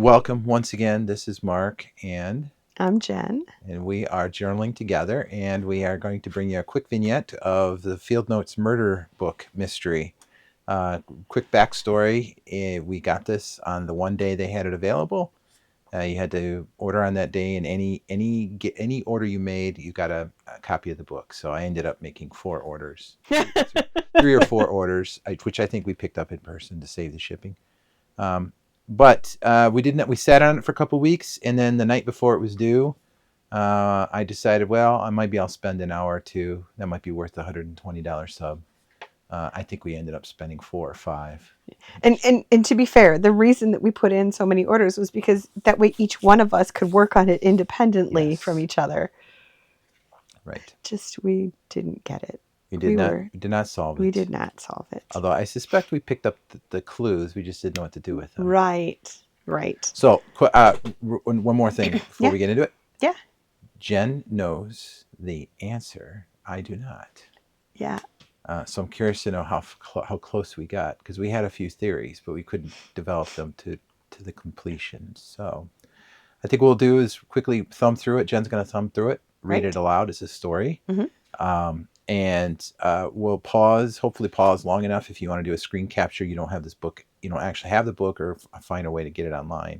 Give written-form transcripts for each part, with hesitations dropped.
Welcome once again. This is Mark I'm Jen. and we are journaling together, and we are going to bring you a quick vignette of the Field Notes murder book mystery. Quick backstory: we got this on the one day they had it available. You had to order on that day, and any order you made, you got a copy of the book. So I ended up making 4 orders, three or four orders, which I think we picked up in person to save the shipping. But we didn't. We sat on it for a couple weeks, and then the night before it was due, I decided, well, I'll spend an hour or two. That might be worth the $120 sub. I think we ended up spending 4 or 5. And to be fair, the reason that we put in so many orders was because that way each one of us could work on it independently from Yes, each other. right. Just we didn't get it. We We did not solve we it. did not solve it. Although I suspect we picked up the clues. We just didn't know what to do with them. Right. Right. So, one more thing before Yeah. we get into it. Yeah. Jen knows the answer. I do not. Yeah. So I'm curious to know how close we got, because we had a few theories, but we couldn't develop them to the completion. So I think what we'll do is quickly thumb through it. Jen's going to thumb through it, read it Right. aloud as a story, Mm-hmm. and we'll pause. Hopefully, pause long enough if you want to do a screen capture. You don't have this book. You don't actually have the book, or find a way to get it online.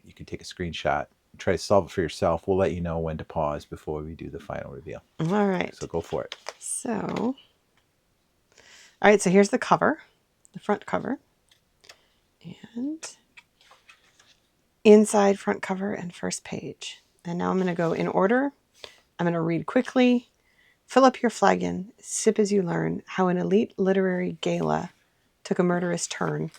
You can take a screenshot. Try to solve it for yourself. We'll let you know when to pause before we do the final reveal. All right. So go for it. So, all right. So here's the cover, the front cover, and inside front cover and first page. And now I'm going to go in order. I'm going to read quickly. Fill up your flagon, sip as you learn how an elite literary gala took a murderous turn.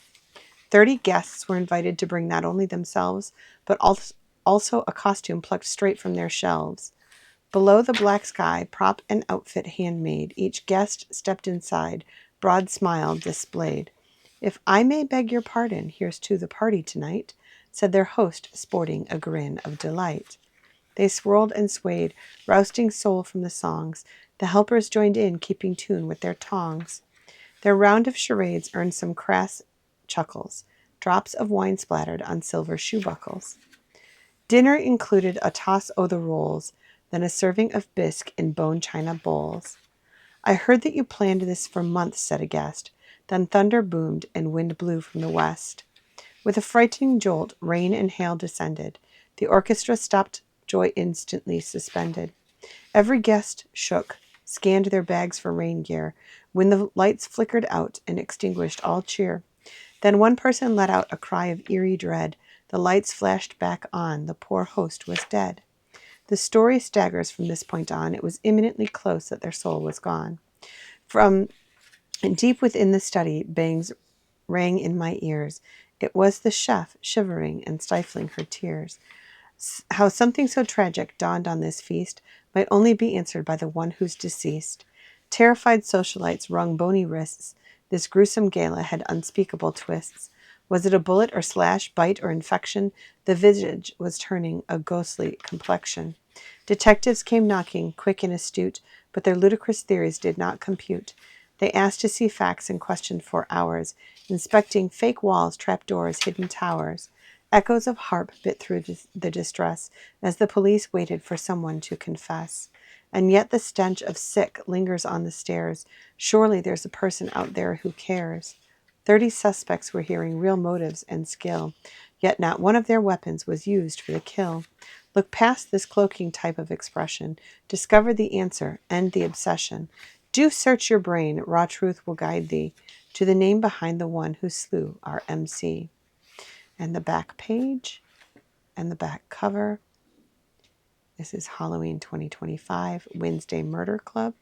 30 guests were invited to bring not only themselves, but also a costume plucked straight from their shelves. Below the black sky, prop and outfit handmade, each guest stepped inside, broad smile displayed. If I may beg your pardon, here's to the party tonight, said their host, sporting a grin of delight. They swirled and swayed, rousting soul from the songs. The helpers joined in, keeping tune with their tongs. Their round of charades earned some crass chuckles. Drops of wine splattered on silver shoe buckles. Dinner included a toss o' the rolls, then a serving of bisque in bone china bowls. I heard that you planned this for months, said a guest. Then thunder boomed and wind blew from the west. With a frightening jolt, rain and hail descended. The orchestra stopped, joy instantly suspended. Every guest shook, scanned their bags for rain gear, when the lights flickered out and extinguished all cheer. Then one person let out a cry of eerie dread. The lights flashed back on. The poor host was dead. The story staggers from this point on. It was imminently close that their soul was gone. From deep within the study, bangs rang in my ears. It was the chef, shivering and stifling her tears. How something so tragic dawned on this feast might only be answered by the one who's deceased. Terrified socialites wrung bony wrists. This gruesome gala had unspeakable twists. Was it a bullet or slash, bite or infection? The visage was turning a ghostly complexion. Detectives came knocking, quick and astute, but their ludicrous theories did not compute. They asked to see facts and questioned for hours, inspecting fake walls, trapdoors, hidden towers. Echoes of harp bit through the distress as the police waited for someone to confess. And yet the stench of sick lingers on the stairs. Surely there's a person out there who cares. 30 suspects were hearing real motives and skill, yet not one of their weapons was used for the kill. Look past this cloaking type of expression. Discover the answer. End the obsession. Do search your brain. Raw truth will guide thee to the name behind the one who slew our MC. And the back page and the back cover. This is Halloween 2025, Wednesday Murder Club.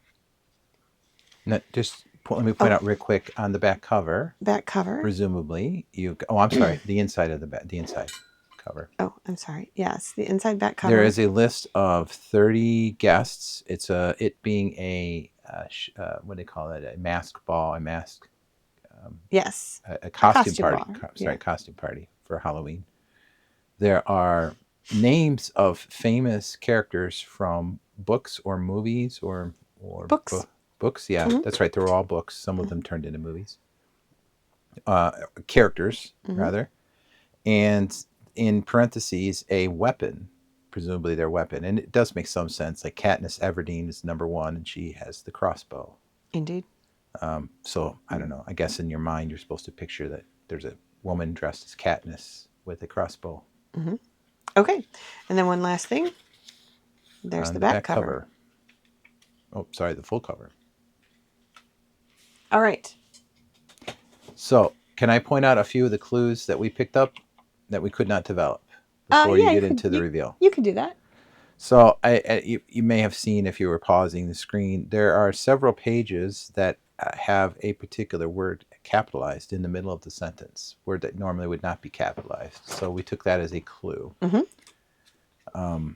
Let me point out real quick on the back cover. Back cover. Presumably, I'm sorry, the inside of the inside cover. Oh, I'm sorry. Yes, the inside back cover. There is a list of 30 guests. It's it being a what do they call it? A mask ball, a mask. Yes. A costume party. Yeah. Costume party for Halloween. There are names of famous characters from books or movies or Books. Books. Yeah, Mhm. that's right. They were all books. Some of them turned into movies. Characters, rather. And in parentheses a weapon, presumably their weapon. And it does make some sense. Like Katniss Everdeen is number one, and she has the crossbow. Indeed. So I don't know. I guess in your mind you're supposed to picture that there's a woman dressed as Katniss with a crossbow. Mm-hmm. Okay. And then one last thing. There's on the back cover. Oh, sorry, the full cover. All right. So can I point out a few of the clues that we picked up that we could not develop before you get into the reveal? You can do that. So you may have seen, if you were pausing the screen, there are several pages that have a particular word capitalized in the middle of the sentence, word that normally would not be capitalized. So we took that as a clue. Mm-hmm.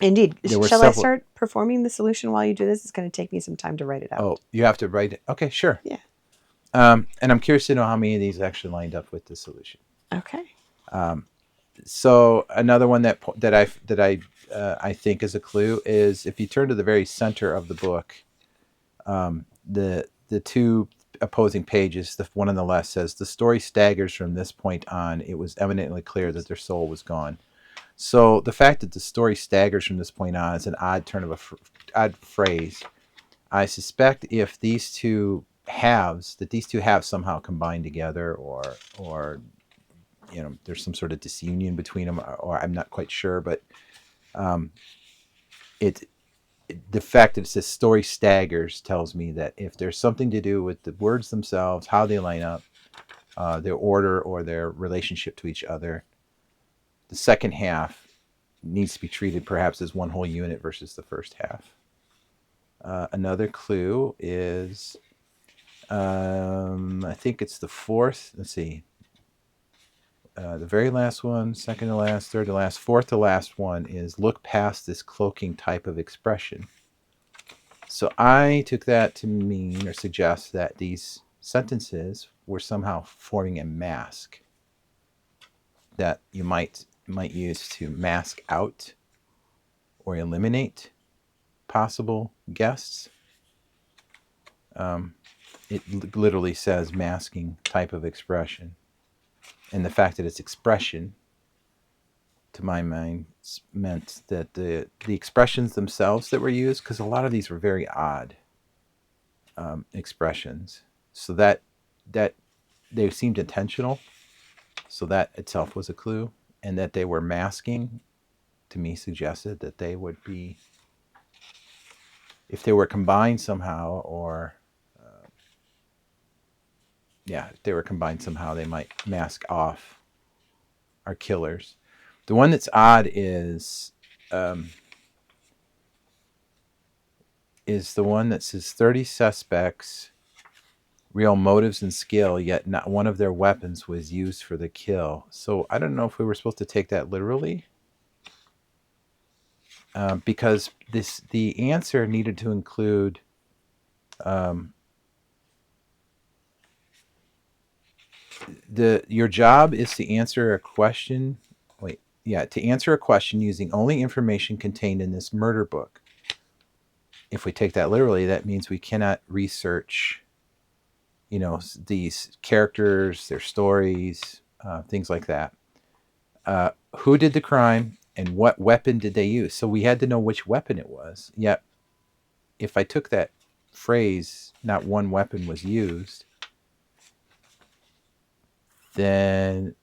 Indeed. Shall I start performing the solution while you do this? It's going to take me some time to write it out. Oh, you have to write it? Okay, sure. Yeah. And I'm curious to know how many of these actually lined up with the solution. Okay. So another one that I think is a clue is if you turn to the very center of the book, the two opposing pages, the one on the left says, "The story staggers from this point on. It was eminently clear that their soul was gone." So the fact that the story staggers from this point on is an odd turn of odd phrase. I suspect if these two halves somehow combined together, or there's some sort of disunion between them, or I'm not quite sure, but the fact that it says story staggers tells me that if there's something to do with the words themselves, how they line up, their order or their relationship to each other, the second half needs to be treated perhaps as one whole unit versus the first half. Another clue is, I think it's the fourth. Let's see. The very last one, second to last, third to last, fourth to last one is look past this cloaking type of expression. So I took that to mean or suggest that these sentences were somehow forming a mask that you might use to mask out or eliminate possible guests. It literally says masking type of expression. And the fact that it's expression, to my mind, meant that the expressions themselves that were used, because a lot of these were very odd expressions, so that they seemed intentional. So that itself was a clue, and that they were masking, to me, suggested that they would be, if they were combined somehow, or if they were combined somehow, they might mask off our killers. The one that's odd is the one that says 30 suspects, real motives and skill, yet not one of their weapons was used for the kill. So I don't know if we were supposed to take that literally, because the answer needed to include your job is to answer a question. To answer a question using only information contained in this murder book. If we take that literally, that means we cannot research, these characters, their stories, things like that. Who did the crime and what weapon did they use? So we had to know which weapon it was. Yet, if I took that phrase, not one weapon was used, then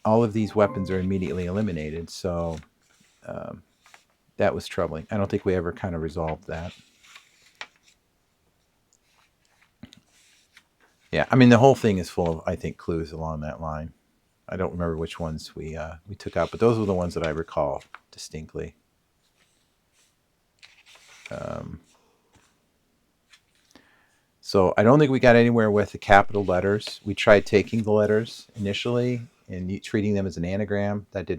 all of these weapons are immediately eliminated. So that was troubling. I don't think we ever kind of resolved that. Yeah, I mean, the whole thing is full of, I think, clues along that line. I don't remember which ones we took out, but those were the ones that I recall distinctly. So I don't think we got anywhere with the capital letters. We tried taking the letters initially and treating them as an anagram. That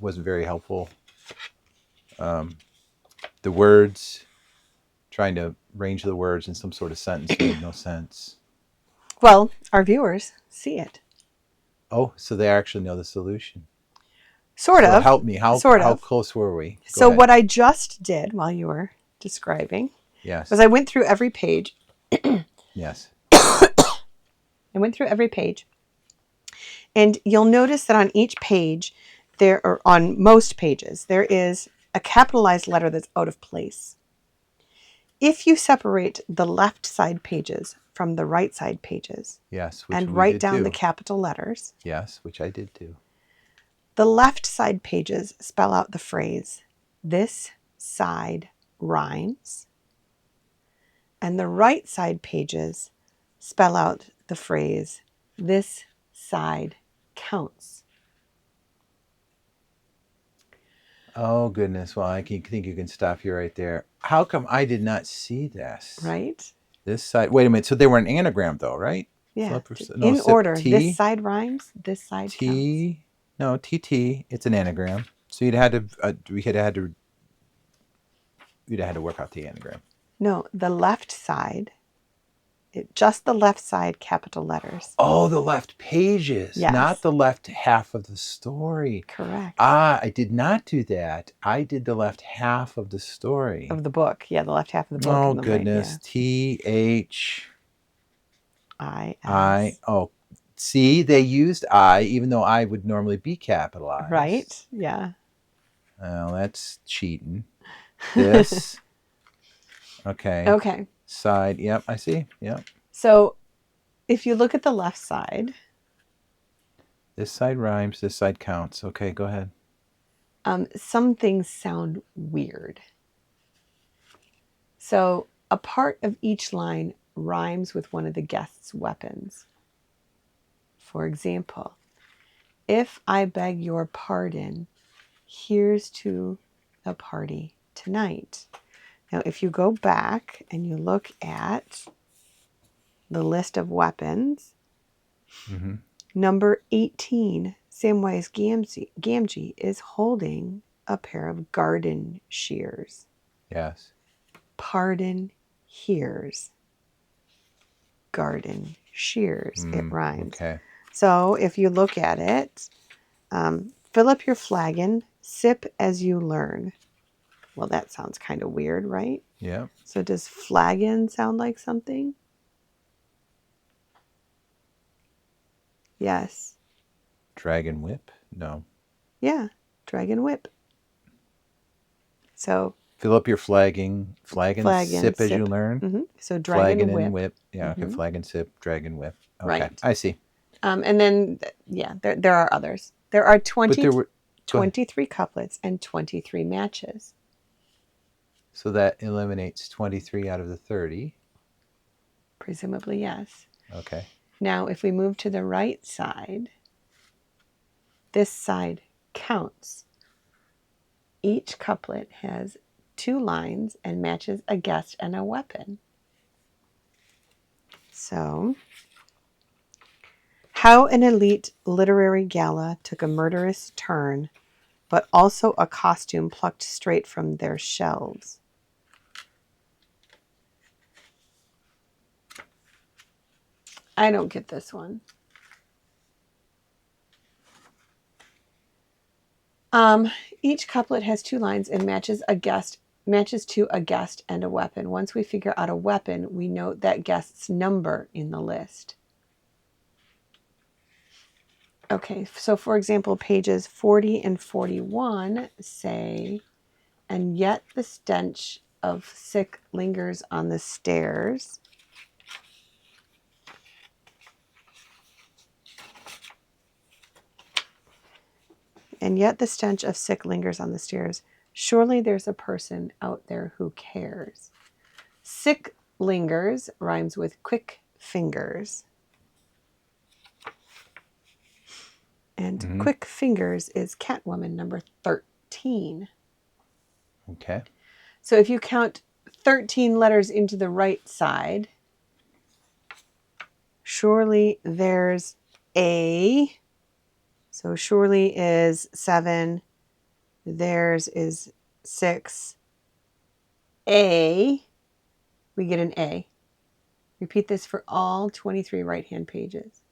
wasn't very helpful. The words, trying to arrange the words in some sort of sentence made no sense. Well, our viewers see it. Oh, so they actually know the solution. Sort of. Help me. How close were we? Go ahead. What I just did while you were describing, was I went through every page. Yes. I went through every page, and you'll notice that on each page there, or on most pages, there is a capitalized letter that's out of place. If you separate the left side pages from the right side pages Yes, which and we write did down too. the capital letters, Yes, which I did too. the left side pages spell out the phrase, "This side rhymes," and the right side pages spell out the phrase, "This side counts." Oh, goodness. Well, I think you can stop you right there. How come I did not see this? Right? This side. Wait a minute. So they were an anagram, though, right? Yeah. No, In order. This T. side rhymes, this side counts. T. No, TT. It's an anagram. So you'd had to. You'd have had to work out the anagram. No, the left side, just the left side capital letters. Oh, the left pages, Yes. not the left half of the story. Correct. I did not do that. I did the left half of the story. Of the book. Yeah, the left half of the book. Oh, and the goodness. Right, THI. Oh, see, they used I, even though I would normally be capitalized. Right? Yeah. Well, that's cheating. This. Okay. Okay. Side. Yep, I see. Yep. So if you look at the left side, This side rhymes, this side counts. Okay, go ahead. some things sound weird. So a part of each line rhymes with one of the guest's weapons. For example, if I beg your pardon, here's to the party tonight. Now, if you go back and you look at the list of weapons, Mm-hmm. number 18, Samwise Gamgee is holding a pair of garden shears. Yes. Pardon hears. Garden shears. It rhymes. Okay. So if you look at it, fill up your flagon, sip as you learn. Well, that sounds kind of weird, right? Yep. So does flagon sound like something? Yes. Dragon whip? No. Yeah. Dragon whip. So Fill up your flagon, sip as you learn. Mm-hmm. So dragon Flagon whip. and whip. Yeah, Mm-hmm. okay. Flagon, sip, dragon whip. Okay, Right. I see. And then, yeah, there are others. There are 23 couplets and 23 matches. So that eliminates 23 out of the 30. Presumably, yes. Okay. Now, if we move to the right side, this side counts. Each couplet has 2 lines and matches a guest and a weapon. So, how an elite literary gala took a murderous turn, but also a costume plucked straight from their shelves. I don't get this one. Each couplet has 2 lines and matches to a guest and a weapon. Once we figure out a weapon, we note that guest's number in the list. Okay, so for example, pages 40 and 41 say, "And yet the stench of sick lingers on the stairs." "And yet the stench of sick lingers on the stairs. Surely there's a person out there who cares." Sick lingers rhymes with quick fingers. And quick fingers is Catwoman number 13. Okay. So if you count 13 letters into the right side, surely there's a. So surely is 7. Theirs is 6. A. We get an A. Repeat this for all 23 right-hand pages.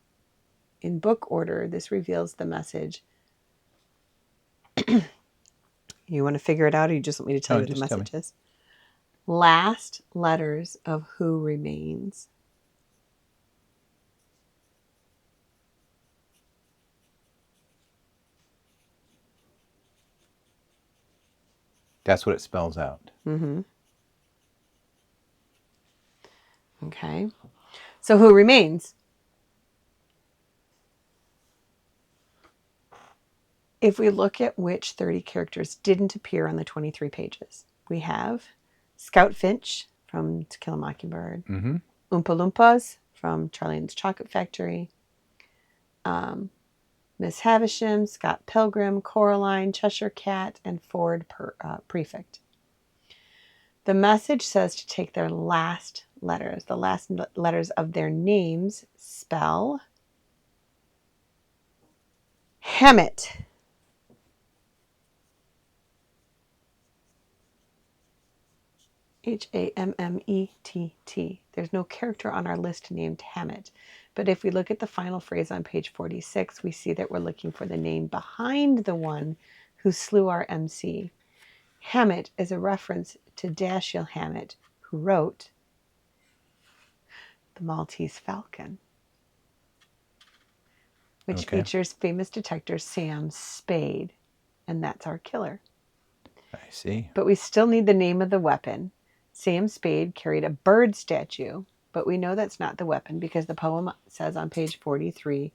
In book order, this reveals the message. You want to figure it out, or you just want me to tell you what the message is? Last letters of who remains. That's what it spells out. Mm-hmm. Okay. So who remains? If we look at which 30 characters didn't appear on the 23 pages, we have Scout Finch from To Kill a Mockingbird, Mm-hmm. Oompa Loompas from Charlie and the Chocolate Factory, Miss Havisham, Scott Pilgrim, Coraline, Cheshire Cat, and Ford Prefect. The message says to take their last letters, the last letters of their names, spell Hammett. Hammett. There's no character on our list named Hammett. But if we look at the final phrase on page 46, we see that we're looking for the name behind the one who slew our MC. Hammett is a reference to Dashiell Hammett, who wrote The Maltese Falcon, which Okay. features famous detective Sam Spade, and that's our killer. I see. But we still need the name of the weapon. Sam Spade carried a bird statue, but we know that's not the weapon because the poem says on page 43,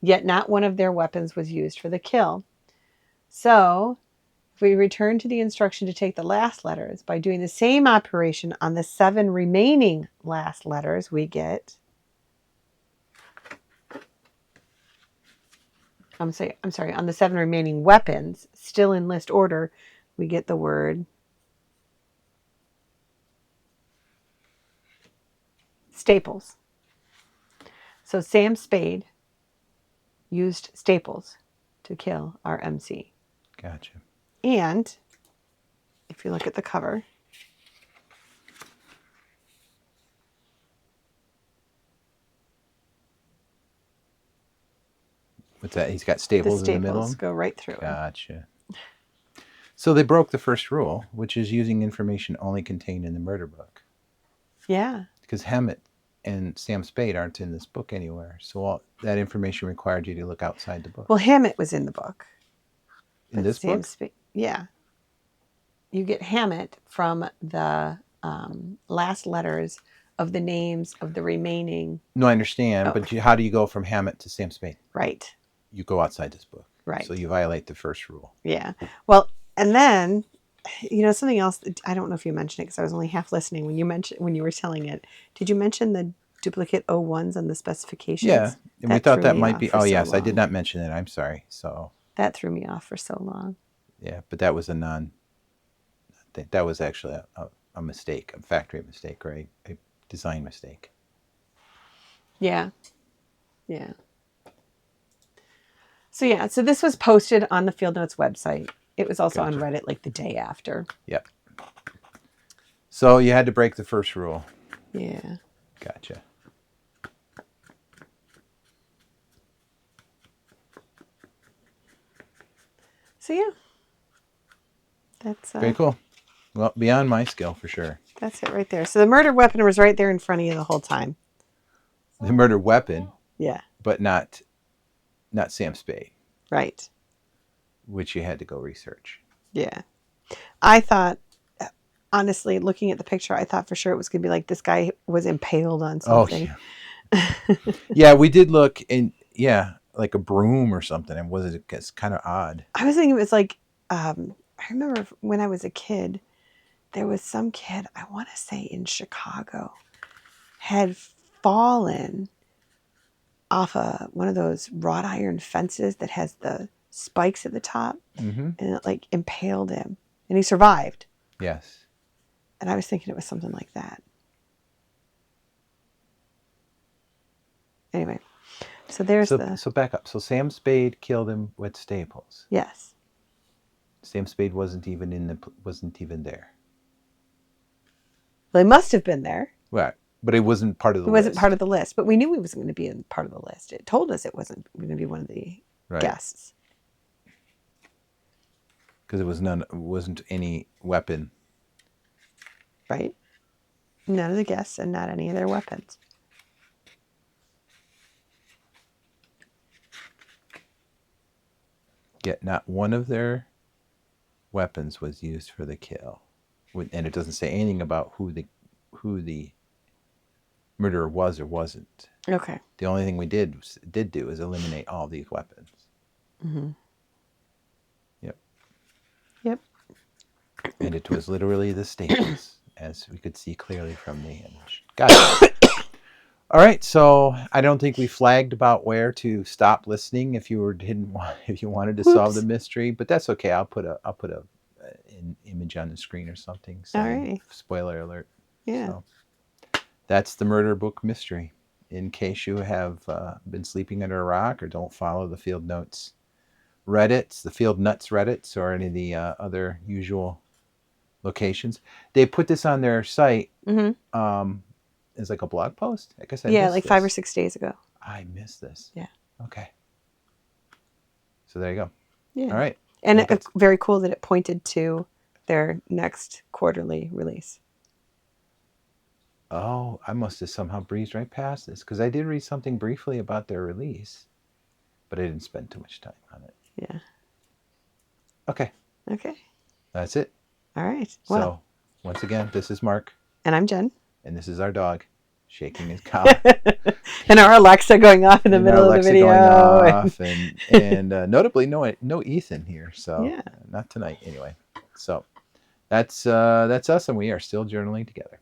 yet not one of their weapons was used for the kill. So, if we return to the instruction to take the last letters, by doing the same operation on the 7 remaining last letters, we get... I'm sorry, on the 7 remaining weapons, still in list order, we get the word staples. So Sam Spade used staples to kill our MC. Gotcha. And if you look at the cover, What's that? He's got the staples in the middle. staples go right through it. Gotcha. So they broke the first rule, which is using information only contained in the murder book. Yeah. Because Hammett and Sam Spade aren't in this book anywhere. So all that information required you to look outside the book. Well, Hammett was in the book. In this book? Yeah. You get Hammett from the last letters of the names of the remaining. No, I understand. But how do you go from Hammett to Sam Spade? Right. You go outside this book. Right. So you violate the first rule. Yeah. Well, and then, something else, I don't know if you mentioned it because I was only half listening when you were telling it. Did you mention the duplicate O1s on the specifications? Yeah. And we thought that might be, yes, I did not mention it. I'm sorry. So that threw me off for so long. Yeah, but that was that was actually a mistake, a factory mistake, right? A design mistake. Yeah. Yeah. So this was posted on the Field Notes website. It was also on Reddit like the day after. Yep. So you had to break the first rule. Yeah. Gotcha. So yeah. That's very cool. Well, beyond my skill for sure. That's it right there. So the murder weapon was right there in front of you the whole time. The murder weapon. Yeah. But not Sam Spade. Right. Which you had to go research. Yeah. I thought, honestly, looking at the picture, I thought for sure it was going to be like this guy was impaled on something. Oh, yeah. Yeah, we did look in, like a broom or something. And it's kind of odd. I was thinking it was like, I remember when I was a kid, there was some kid, I want to say in Chicago, had fallen off one of those wrought iron fences that has the spikes at the top, mm-hmm. and it like impaled him, and he survived. Yes. And I was thinking it was something like that. Anyway, so so back up. So Sam Spade killed him with staples. Yes. Sam Spade wasn't even there. Well, he must have been there. Right. But it wasn't part of the list. It wasn't part of the list, but we knew he wasn't going to be part of the list. It told us it wasn't going to be one of the guests. Because it wasn't any weapon. Right. None of the guests and not any of their weapons. Yet not one of their weapons was used for the kill, and it doesn't say anything about who the murderer was or wasn't. Okay. The only thing we did do is eliminate all these weapons. Mm-hmm. Yep. Yep. And it was literally the staples, as we could see clearly from the image. Got it. All right, so I don't think we flagged about where to stop listening if you wanted to solve the mystery, but that's okay. I'll put an image on the screen or something saying right. spoiler alert. Yeah. So that's the murder book mystery. In case you have been sleeping under a rock or don't follow the Field Notes Reddits, the Field Nuts Reddits, or any of the other usual locations, they put this on their site. Mm-hmm. As like a blog post. I guess I Yeah, missed like this. 5 or 6 days ago. I missed this. Yeah. Okay. So there you go. Yeah. All right. And it's very cool that it pointed to their next quarterly release. Oh, I must have somehow breezed right past this because I did read something briefly about their release, but I didn't spend too much time on it. Yeah. Okay. Okay. That's it. All right. So, once again, this is Mark. And I'm Jen. And this is our dog shaking his collar. And our Alexa going off in the middle of the video. Going off, and notably, no Ethan here. So, yeah. Not tonight anyway. So, that's us, and we are still journaling together.